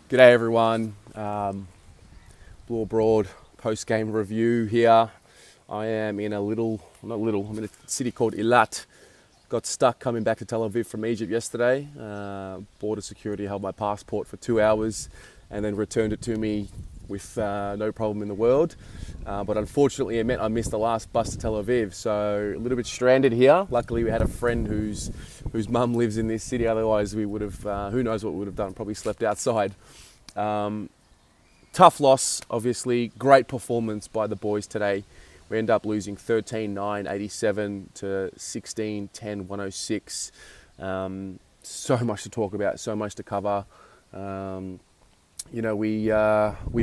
G'day everyone, Blue Broad post-game review here. I am in I'm in a city called Eilat. Got stuck coming back to Tel Aviv from Egypt yesterday. Border security held my passport for 2 hours and then returned it to me with no problem in the world. But unfortunately it meant I missed the last bus to Tel Aviv, so a little bit stranded here. Luckily we had a friend whose mum lives in this city, otherwise we would have, who knows what we would have done, probably slept outside. Tough loss, obviously. Great performance by the boys today. We end up losing 13-9, 87 to 16-10, 106. So much to talk about, so much to cover. We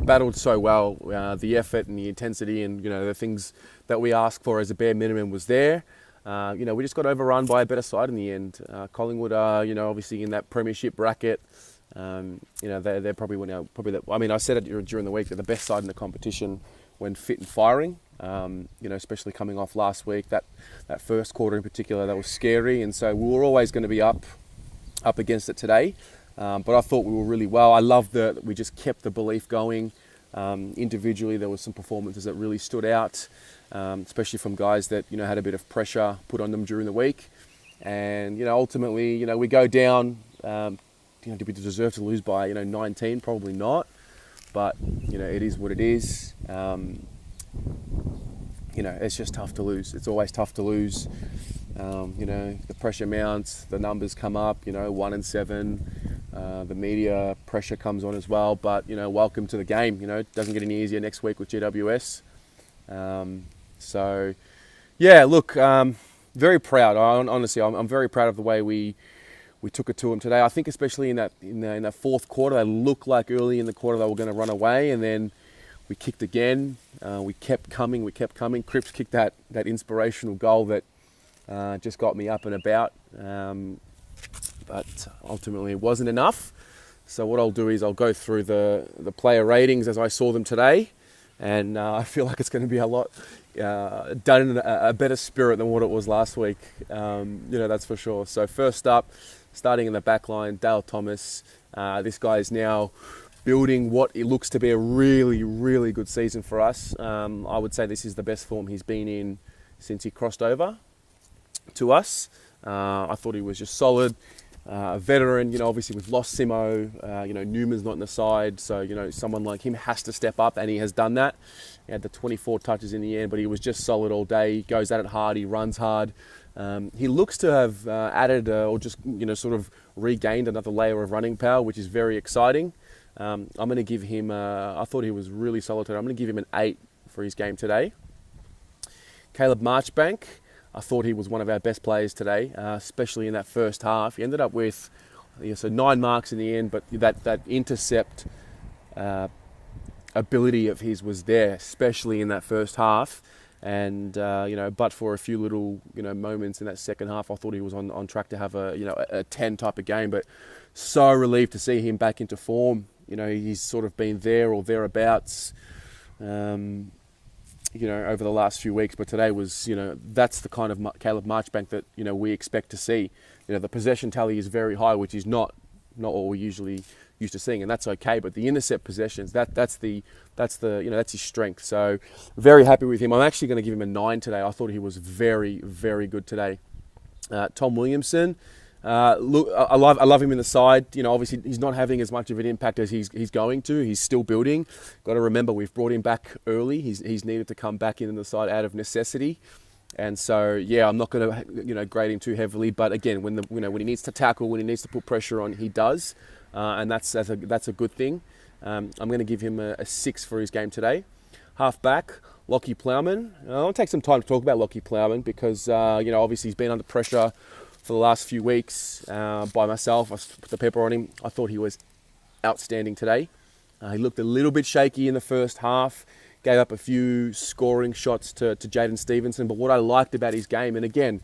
battled so well. The effort and the intensity and, the things that we asked for as a bare minimum was there. We just got overrun by a better side in the end. Collingwood are, obviously in that premiership bracket. They're probably, I said it during the week, they're the best side in the competition when fit and firing. Especially coming off last week, that first quarter in particular, that was scary. And so we were always going to be up against it today. But I thought we were really well. I loved that we just kept the belief going. Individually, there was some performances that really stood out, especially from guys that, had a bit of pressure put on them during the week. And, ultimately, we go down. Do we deserve to lose by, 19? Probably not. But, it is what it is. It's just tough to lose. It's always tough to lose. The pressure mounts, the numbers come up, 1-7. The media pressure comes on as well. But, welcome to the game. It doesn't get any easier next week with GWS. Very proud. Honestly, I'm very proud of the way we took it to them today. I think especially in that fourth quarter, they looked like early in the quarter they were going to run away, and then we kicked again. We kept coming. Cripps kicked that inspirational goal that just got me up and about, but ultimately it wasn't enough. So what I'll do is I'll go through the player ratings as I saw them today, and I feel like it's going to be a lot done in a better spirit than what it was last week. That's for sure. So first up, starting in the back line, Dale Thomas. This guy is now building what it looks to be a really, really good season for us. I would say this is the best form he's been in since he crossed over to us. I thought he was just solid. A veteran, obviously we've lost Simo. Newman's not in the side, so, someone like him has to step up, and he has done that. He had the 24 touches in the end, but he was just solid all day. He goes at it hard, he runs hard. He looks to have added or just, sort of regained another layer of running power, which is very exciting. I'm going to give him, I thought he was really solid today. I'm going to give him an 8 for his game today. Caleb Marchbank, I thought he was one of our best players today, especially in that first half. He ended up with 9 marks in the end, but that intercept ability of his was there, especially in that first half. And, but for a few little, moments in that second half, I thought he was on track to have a 10 type of game. But so relieved to see him back into form. He's sort of been there or thereabouts, over the last few weeks. But today was, that's the kind of Caleb Marchbank that, we expect to see. The possession tally is very high, which is not what we're usually used to seeing, and that's okay. But the intercept possessions, that's his strength. So very happy with him. I'm actually going to give him a 9 today. I thought he was very, very good today. Tom Williamson. Look, I love him in the side. Obviously he's not having as much of an impact as he's going to. He's still building. Got to remember we've brought him back early. He's needed to come back in the side out of necessity. And so I'm not going to grade him too heavily. But again, when he needs to tackle, when he needs to put pressure on, he does, and that's a good thing. I'm going to give him a 6 for his game today. Half back, Lockie Plowman. I'll take some time to talk about Lockie Plowman because obviously he's been under pressure for the last few weeks by myself. I put the pepper on him. I thought he was outstanding today. He looked a little bit shaky in the first half, gave up a few scoring shots to Jaden Stevenson. But what I liked about his game, and again,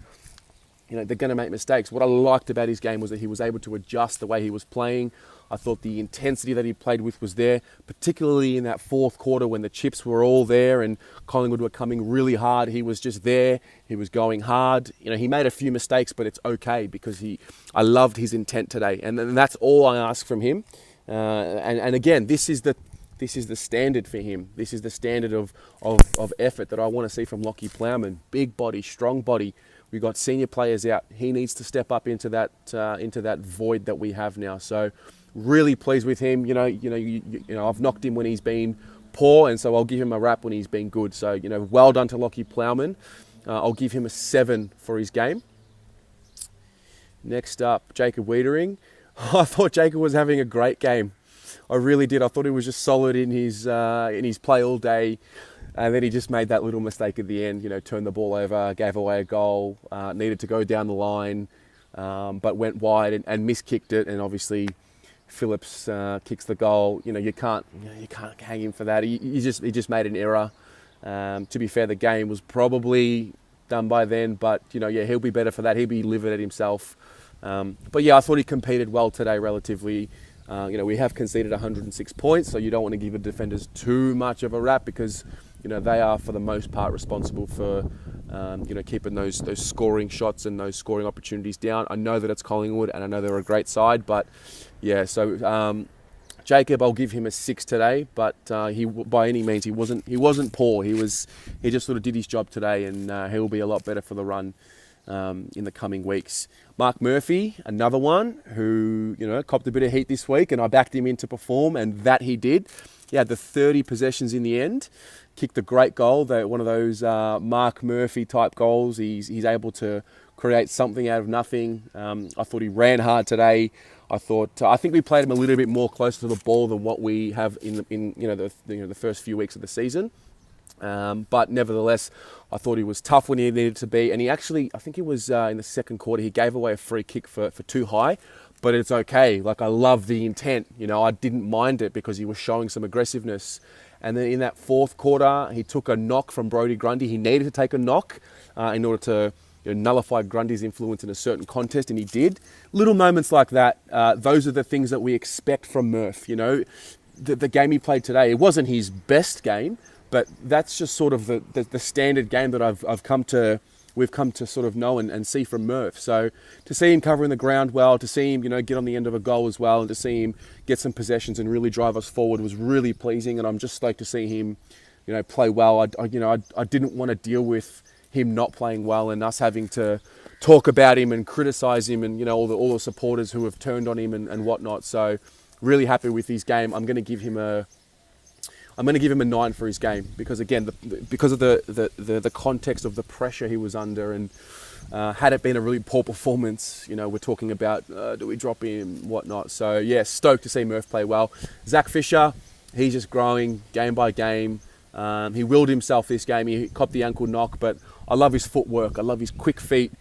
they're going to make mistakes. What I liked about his game was that he was able to adjust the way he was playing. I thought the intensity that he played with was there, particularly in that fourth quarter when the chips were all there and Collingwood were coming really hard. He was just there. He was going hard. He made a few mistakes, but it's okay because I loved his intent today. And that's all I ask from him. And again, this is the standard for him. This is the standard of effort that I want to see from Lachie Plowman. Big body, strong body. We've got senior players out. He needs to step up into that void that we have now. So really pleased with him. I've knocked him when he's been poor, and so I'll give him a rap when he's been good. So well done to Lachie Plowman. I'll give him a 7 for his game. Next up, Jacob Wiedering. I thought Jacob was having a great game. I really did. I thought he was just solid in his play all day. And then he just made that little mistake at the end, turned the ball over, gave away a goal, needed to go down the line, but went wide and miskicked it. And obviously Phillips kicks the goal. You can't hang him for that. He just made an error. To be fair, the game was probably done by then, but he'll be better for that. He'll be livid at himself. But yeah, I thought he competed well today relatively. We have conceded 106 points, so you don't want to give the defenders too much of a rap because they are for the most part responsible for keeping those scoring shots and those scoring opportunities down. I know that it's Collingwood and I know they're a great side, but yeah. So Jacob, I'll give him a 6 today, but he by any means he wasn't poor. He just sort of did his job today, and he'll be a lot better for the run in the coming weeks. Mark Murphy, another one who copped a bit of heat this week, and I backed him in to perform, and that he did. He had the 30 possessions in the end, kicked a great goal, one of those Mark Murphy type goals. He's able to create something out of nothing. I thought he ran hard today. I think we played him a little bit more close to the ball than what we have in the first few weeks of the season. But nevertheless, I thought he was tough when he needed to be. And he actually, I think it was in the second quarter, he gave away a free kick for too high. But it's okay. I love the intent. I didn't mind it because he was showing some aggressiveness. And then in that fourth quarter, he took a knock from Brodie Grundy. He needed to take a knock in order to nullify Grundy's influence in a certain contest, and he did. Little moments like that, those are the things that we expect from Murph. The game he played today, it wasn't his best game, but that's just sort of the standard game that we've come to sort of know and see from Murph. So to see him covering the ground well, to see him get on the end of a goal as well, and to see him get some possessions and really drive us forward was really pleasing. And I'm just stoked to see him play well. I didn't want to deal with him not playing well and us having to talk about him and criticise him and all the supporters who have turned on him and whatnot. So really happy with his game. I'm going to give him a 9 for his game because again, because of the context of the pressure he was under, and had it been a really poor performance, we're talking about do we drop him, whatnot. So yeah, stoked to see Murph play well. Zach Fisher, he's just growing game by game. He willed himself this game. He copped the ankle knock, but I love his footwork. I love his quick feet.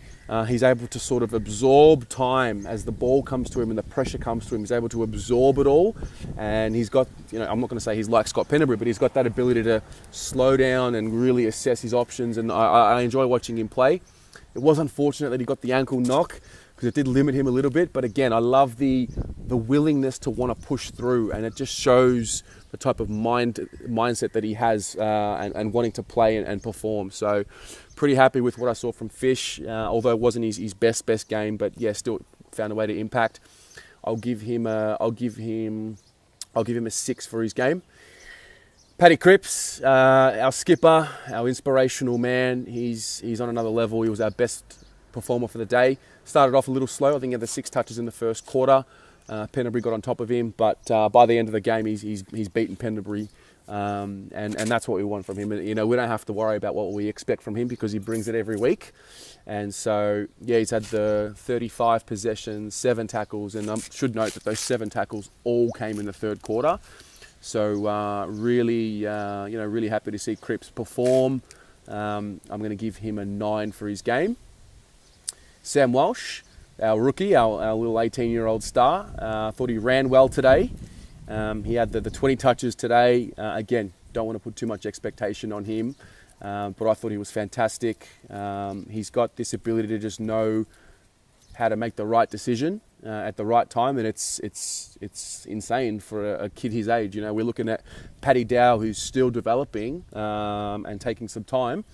He's able to sort of absorb time as the ball comes to him and the pressure comes to him. He's able to absorb it all. And he's got, I'm not going to say he's like Scott Penderbury, but he's got that ability to slow down and really assess his options. And I enjoy watching him play. It was unfortunate that he got the ankle knock because it did limit him a little bit. But again, I love the willingness to want to push through. And it just shows the type of mindset that he has and wanting to play and perform. So pretty happy with what I saw from Fish, although it wasn't his best game, but yeah, still found a way to impact. I'll give him a 6 for his game. Paddy Cripps, our skipper, our inspirational man, he's on another level. He was our best performer for the day. Started off a little slow. I think he had the 6 touches in the first quarter. Penderbury got on top of him, but by the end of the game, he's beaten Penderbury, and that's what we want from him. And, we don't have to worry about what we expect from him because he brings it every week. And so, yeah, he's had the 35 possessions, 7 tackles, and I should note that those 7 tackles all came in the third quarter. So really happy to see Cripps perform. I'm going to give him a 9 for his game. Sam Walsh, our rookie, our little 18-year-old star. Thought he ran well today. He had the 20 touches today. Again, don't want to put too much expectation on him, but I thought he was fantastic. He's got this ability to just know how to make the right decision at the right time, and it's insane for a kid his age. We're looking at Paddy Dow, who's still developing and taking some time.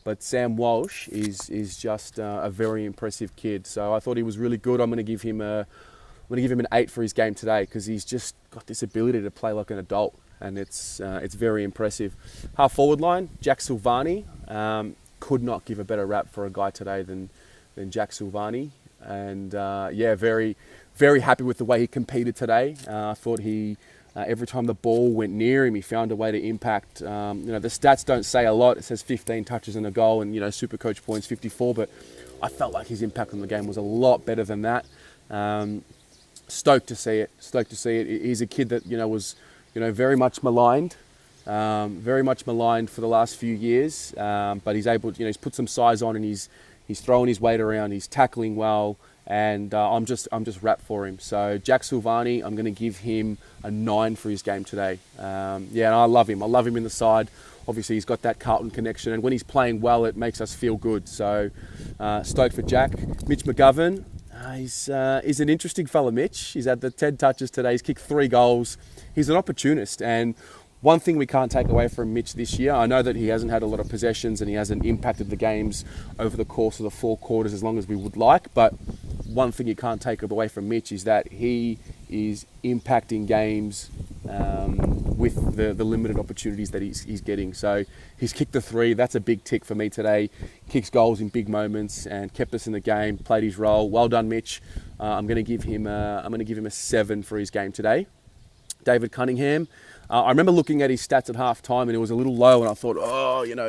But Sam Walsh is just a very impressive kid. So I thought he was really good. I'm going to give him a going to give him an 8 for his game today because he's just got this ability to play like an adult, and it's very impressive. Half forward line, Jack Silvani. Could not give a better rap for a guy today than Jack Silvani. And yeah, very, very happy with the way he competed today. I thought he, every time the ball went near him, he found a way to impact. The stats don't say a lot. It says 15 touches and a goal and, Supercoach points 54, but I felt like his impact on the game was a lot better than that. Stoked to see it. He's a kid that, was, very much maligned. Very much maligned for the last few years, but he's able, he's put some size on, and he's throwing his weight around, he's tackling well, and I'm just wrapped for him. So Jack Silvani, I'm going to give him a 9 for his game today. And I love him. I love him in the side. Obviously, he's got that Carlton connection, and when he's playing well, it makes us feel good. So stoked for Jack. Mitch McGovern, he's an interesting fella, Mitch. He's had the 10 touches today. He's kicked 3 goals. He's an opportunist, and one thing we can't take away from Mitch this year, I know that he hasn't had a lot of possessions and he hasn't impacted the games over the course of the 4 quarters as long as we would like, but one thing you can't take away from Mitch is that he is impacting games with the limited opportunities that he's getting. So he's kicked the 3, that's a big tick for me today. Kicks goals in big moments and kept us in the game, played his role. Well done, Mitch. I'm going to give him a 7 for his game today. David Cunningham. I remember looking at his stats at half time and it was a little low, and I thought,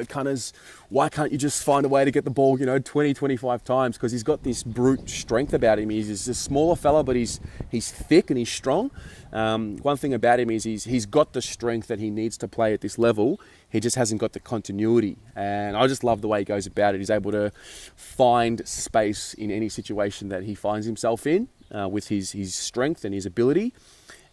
Cunners, why can't you just find a way to get the ball, 20, 25 times? Because he's got this brute strength about him. He's a smaller fella, but he's thick and he's strong. One thing about him is he's got the strength that he needs to play at this level. He just hasn't got the continuity. And I just love the way he goes about it. He's able to find space in any situation that he finds himself in with his strength and his ability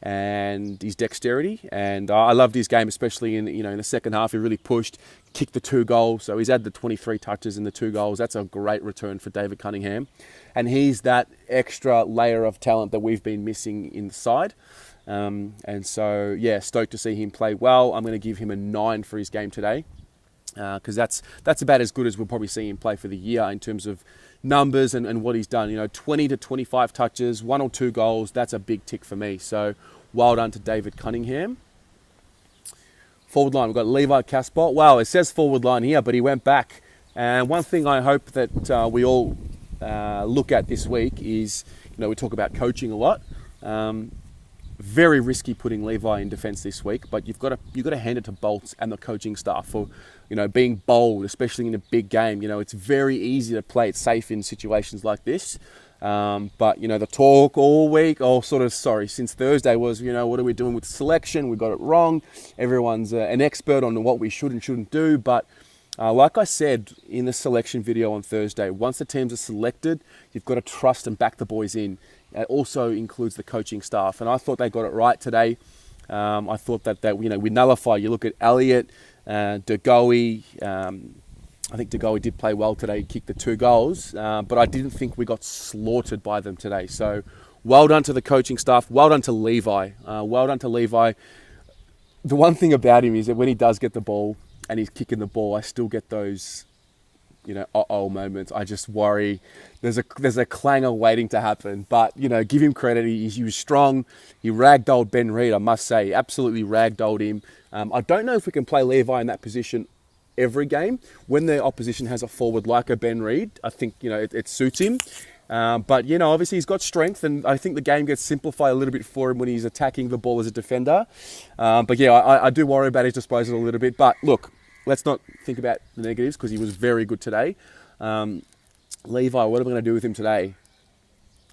and his dexterity, and I loved his game, especially in the second half. He really pushed, kicked the 2 goals, so he's had the 23 touches and the 2 goals. That's a great return for David Cunningham, and he's that extra layer of talent that we've been missing in the side. And so stoked to see him play well. I'm going to give him a 9 for his game today, because that's about as good as we'll probably see him play for the year in terms of numbers and what he's done. 20 to 25 touches, 1 or 2 goals, that's a big tick for me. So well done to David Cunningham. Forward line, we've got Levi Caspar. Wow, it says forward line here, but he went back. And one thing I hope that we all look at this week is, we talk about coaching a lot. Very risky putting Levi in defence this week, but you've got to hand it to Bolts and the coaching staff for being bold, especially in a big game. It's very easy to play it safe in situations like this. But the talk all week, since Thursday was, what are we doing with selection? We got it wrong. Everyone's an expert on what we should and shouldn't do. But like I said in the selection video on Thursday, once the teams are selected, you've got to trust and back the boys in. It also includes the coaching staff, and I thought they got it right today. I thought that we nullify. You look at Elliott, De Goey. I think De Goey did play well today. He kicked the 2 goals, but I didn't think we got slaughtered by them today. So well done to the coaching staff. Well done to Levi. The one thing about him is that when he does get the ball and he's kicking the ball, I still get those moments. I just worry. There's a clanger waiting to happen. But, give him credit. He was strong. He ragdolled Ben Reid, I must say. He absolutely ragdolled him. I don't know if we can play Levi in that position every game. When the opposition has a forward like a Ben Reid, I think, it suits him. But, obviously he's got strength, and I think the game gets simplified a little bit for him when he's attacking the ball as a defender. I do worry about his disposal a little bit. But, look, let's not think about the negatives because he was very good today. Levi, what am I going to do with him today?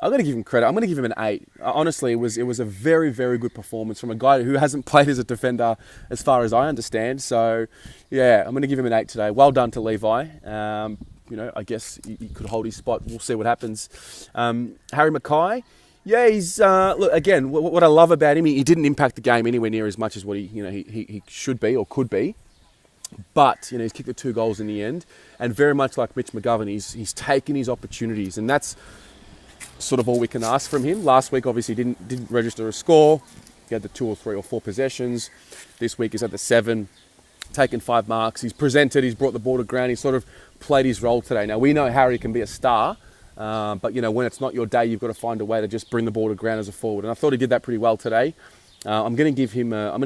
I'm going to give him credit. I'm going to give him an 8. Honestly, it was a very, very good performance from a guy who hasn't played as a defender as far as I understand. So, I'm going to give him an 8 today. Well done to Levi. I guess he could hold his spot. We'll see what happens. Harry Mackay. Yeah, he's look again. What I love about him, he didn't impact the game anywhere near as much as what he should be or could be. But he's kicked the 2 goals in the end, and very much like Mitch McGovern, he's taken his opportunities, and that's sort of all we can ask from him. Last week, obviously, didn't register a score. He had the 2 or 3 or 4 possessions. This week, he's had the 7, taken 5 marks. He's presented. He's brought the ball to ground. He's sort of played his role today. Now we know Harry can be a star. But when it's not your day, you've got to find a way to just bring the ball to ground as a forward. And I thought he did that pretty well today. I'm going to give him a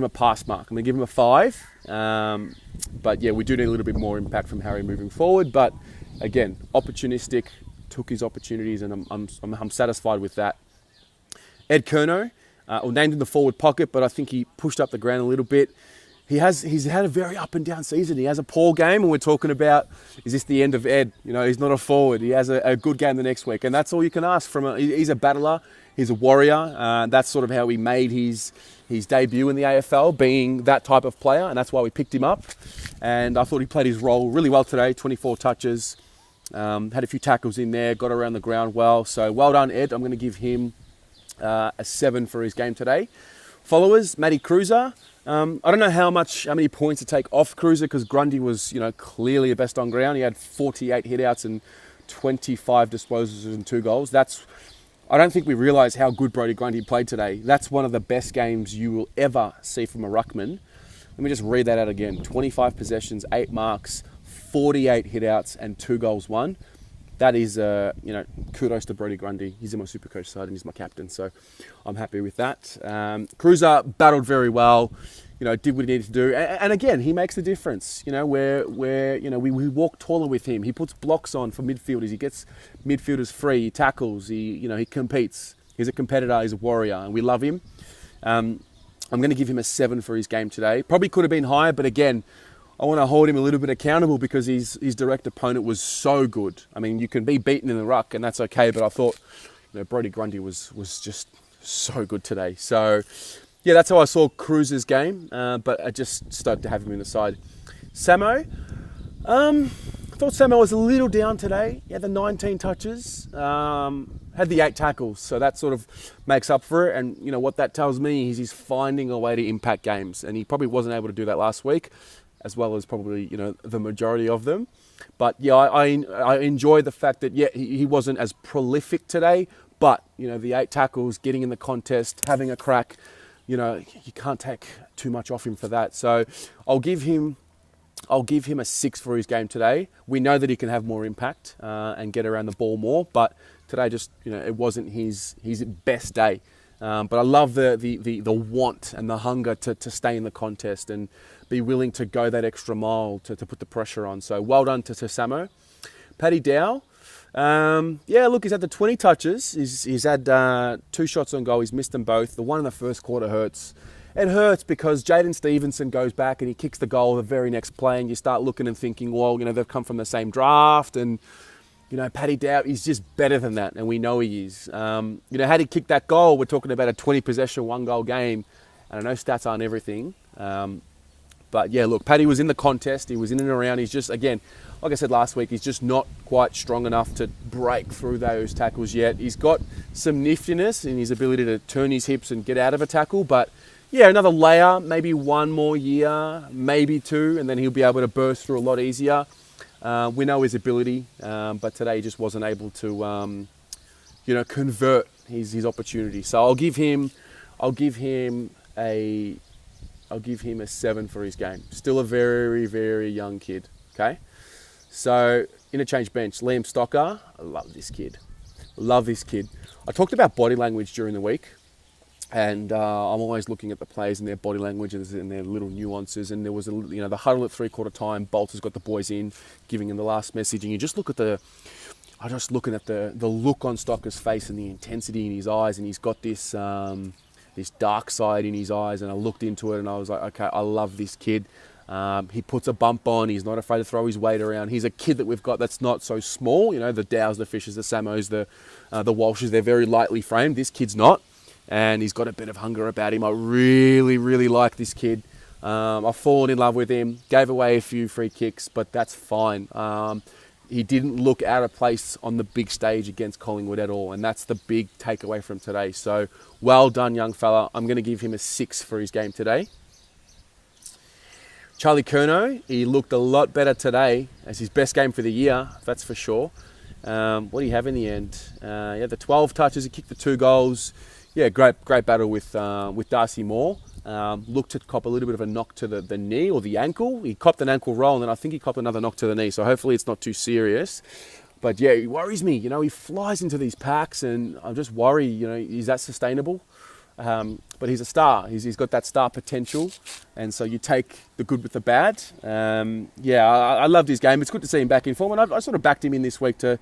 pass mark. I'm going to give him a 5. But yeah, we do need a little bit more impact from Harry moving forward. But again, opportunistic, took his opportunities, and I'm satisfied with that. Ed Curnow, named in the forward pocket, but I think he pushed up the ground a little bit. He's had a very up and down season. He has a poor game, and we're talking about, is this the end of Ed? He's not a forward. He has a good game the next week, and that's all you can ask from he's a battler. He's a warrior. That's sort of how he made his debut in the AFL, being that type of player, and that's why we picked him up. And I thought he played his role really well today, 24 touches, had a few tackles in there, got around the ground well. So well done, Ed. I'm going to give him a 7 for his game today. Followers, Matty Cruiser. I don't know how many points to take off Cruiser, because Grundy was, clearly the best on ground. He had 48 hitouts and 25 disposals and 2 goals. I don't think we realise how good Brodie Grundy played today. That's one of the best games you will ever see from a ruckman. Let me just read that out again. 25 possessions, 8 marks, 48 hitouts and 2 goals won. That is, kudos to Brodie Grundy. He's in my Supercoach side and he's my captain, so I'm happy with that. Cruiser battled very well, did what he needed to do. And again, he makes the difference, where we walk taller with him. He puts blocks on for midfielders. He gets midfielders free. He tackles. He competes. He's a competitor. He's a warrior, and we love him. I'm going to give him a 7 for his game today. Probably could have been higher, but again, I want to hold him a little bit accountable because his direct opponent was so good. I mean, you can be beaten in the ruck, and that's okay, but I thought, Brodie Grundy was just so good today. So, yeah, that's how I saw Cruiser's game, but I just stoked to have him in the side. Samo, I thought Samo was a little down today. He had the 19 touches, had the 8 tackles, so that sort of makes up for it. And, what that tells me is he's finding a way to impact games, and he probably wasn't able to do that last week, as well as probably, the majority of them. But yeah, I enjoy the fact that, he wasn't as prolific today, but, the 8 tackles, getting in the contest, having a crack, you can't take too much off him for that. So I'll give him a 6 for his game today. We know that he can have more impact and get around the ball more, but today just, it wasn't his best day. But I love the want and the hunger to stay in the contest and be willing to go that extra mile to put the pressure on. So well done to Samo. Paddy Dow, he's had the 20 touches. He's had 2 shots on goal. He's missed them both. The one in the first quarter hurts. It hurts because Jaden Stevenson goes back and he kicks the goal the very next play, and you start looking and thinking, well, they've come from the same draft, and Paddy Dow is just better than that, and we know he is. Had he kicked that goal, we're talking about a 20 possession, 1 goal game, and I know stats aren't everything. But yeah, look, Paddy was in the contest. He was in and around. He's just, again, like I said last week, he's just not quite strong enough to break through those tackles yet. He's got some niftiness in his ability to turn his hips and get out of a tackle, but yeah, another layer, maybe 1 more year, maybe 2, and then he'll be able to burst through a lot easier. We know his ability, but today he just wasn't able to, convert his opportunity. So I'll give him a 7 for his game. Still a very, very young kid. Okay, so interchange bench, Liam Stocker. I love this kid. I talked about body language during the week, and I'm always looking at the players and their body language and their little nuances. And there was the huddle at 3/4 time. Bolter's got the boys in, giving them the last message, and you just look at the look on Stocker's face and the intensity in his eyes, and he's got this dark side in his eyes. And I looked into it and I was like, okay, I love this kid. He puts a bump on. He's not afraid to throw his weight around. He's a kid that we've got that's not so small. The Dows, the Fishers, the Samos, the Walshes, they're very lightly framed. This kid's not. And he's got a bit of hunger about him. I really, really like this kid. I've fallen in love with him. Gave away a few free kicks, but that's fine. He didn't look out of place on the big stage against Collingwood at all, and that's the big takeaway from today. So well done, young fella. I'm going to give him a 6 for his game today. Charlie Curnow, he looked a lot better today. As his best game for the year, that's for sure. What do you have in the end? He had the 12 touches. He kicked the 2 goals. Yeah, great battle with Darcy Moore. Looked to cop a little bit of a knock to the knee or the ankle. He copped an ankle roll, and then I think he copped another knock to the knee. So hopefully it's not too serious. But yeah, he worries me. He flies into these packs, and I just worry, is that sustainable? But he's a star. He's got that star potential, and so you take the good with the bad. I loved his game. It's good to see him back in form, and I sort of backed him in this week to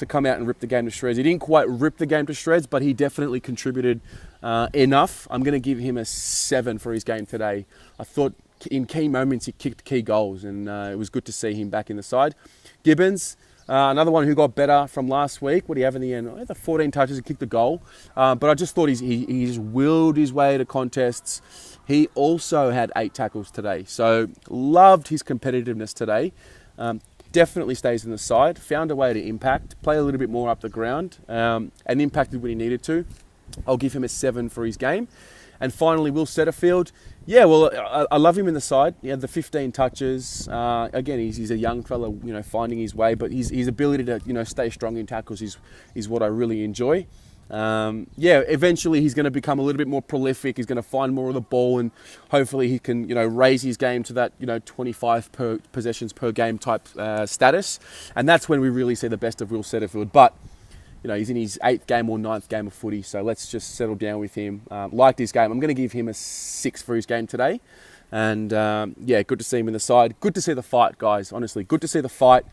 come out and rip the game to shreds. He didn't quite rip the game to shreds, but he definitely contributed enough. I'm going to give him a 7 for his game today. I thought in key moments he kicked key goals, and it was good to see him back in the side. Gibbons, another one who got better from last week. What do you have in the end? I had the 14 touches and kicked the goal. But I just thought he just willed his way to contests. He also had 8 tackles today. So loved his competitiveness today. Definitely stays in the side. Found a way to impact. Play a little bit more up the ground. And impacted when he needed to. I'll give him a 7 for his game. And finally, Will Setterfield. Yeah, well, I love him in the side. He had the 15 touches. Again, he's a young fella, finding his way. But his ability to, stay strong in tackles is what I really enjoy. Eventually he's going to become a little bit more prolific. He's going to find more of the ball, and hopefully he can, raise his game to that, 25 possessions per game type status. And that's when we really see the best of Will Setterfield. But he's in his 8th game or 9th game of footy, so let's just settle down with him. Liked his game. I'm going to give him a 6 for his game today. And, good to see him in the side. Good to see the fight, guys, honestly. Good to see the fight.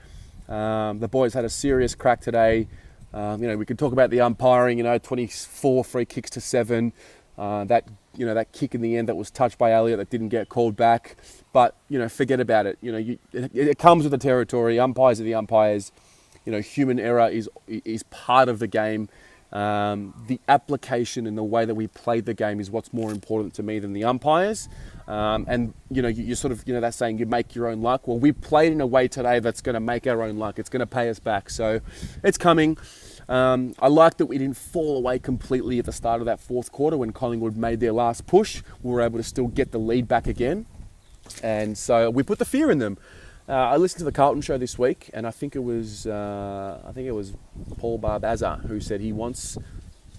The boys had a serious crack today. We could talk about the umpiring, 24 free kicks to 7. That kick in the end that was touched by Elliott that didn't get called back. But, forget about it. It comes with the territory. Umpires are the umpires. Human error is part of the game. The application and the way that we played the game is what's more important to me than the umpires. You sort of, that saying, you make your own luck. Well, we played in a way today that's going to make our own luck. It's going to pay us back. So it's coming. I like that we didn't fall away completely at the start of that 4th quarter when Collingwood made their last push. We were able to still get the lead back again. And so we put the fear in them. I listened to the Carlton show this week, and I think it was Paul Barbazza who said he wants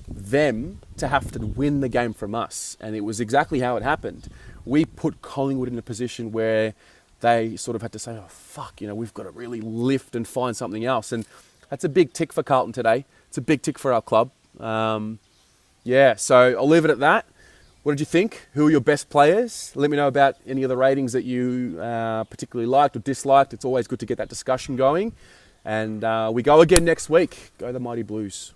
them to have to win the game from us, and it was exactly how it happened. We put Collingwood in a position where they sort of had to say, "Oh fuck, we've got to really lift and find something else," and that's a big tick for Carlton today. It's a big tick for our club. So I'll leave it at that. What did you think? Who are your best players? Let me know about any of the ratings that you particularly liked or disliked. It's always good to get that discussion going. And we go again next week. Go the Mighty Blues.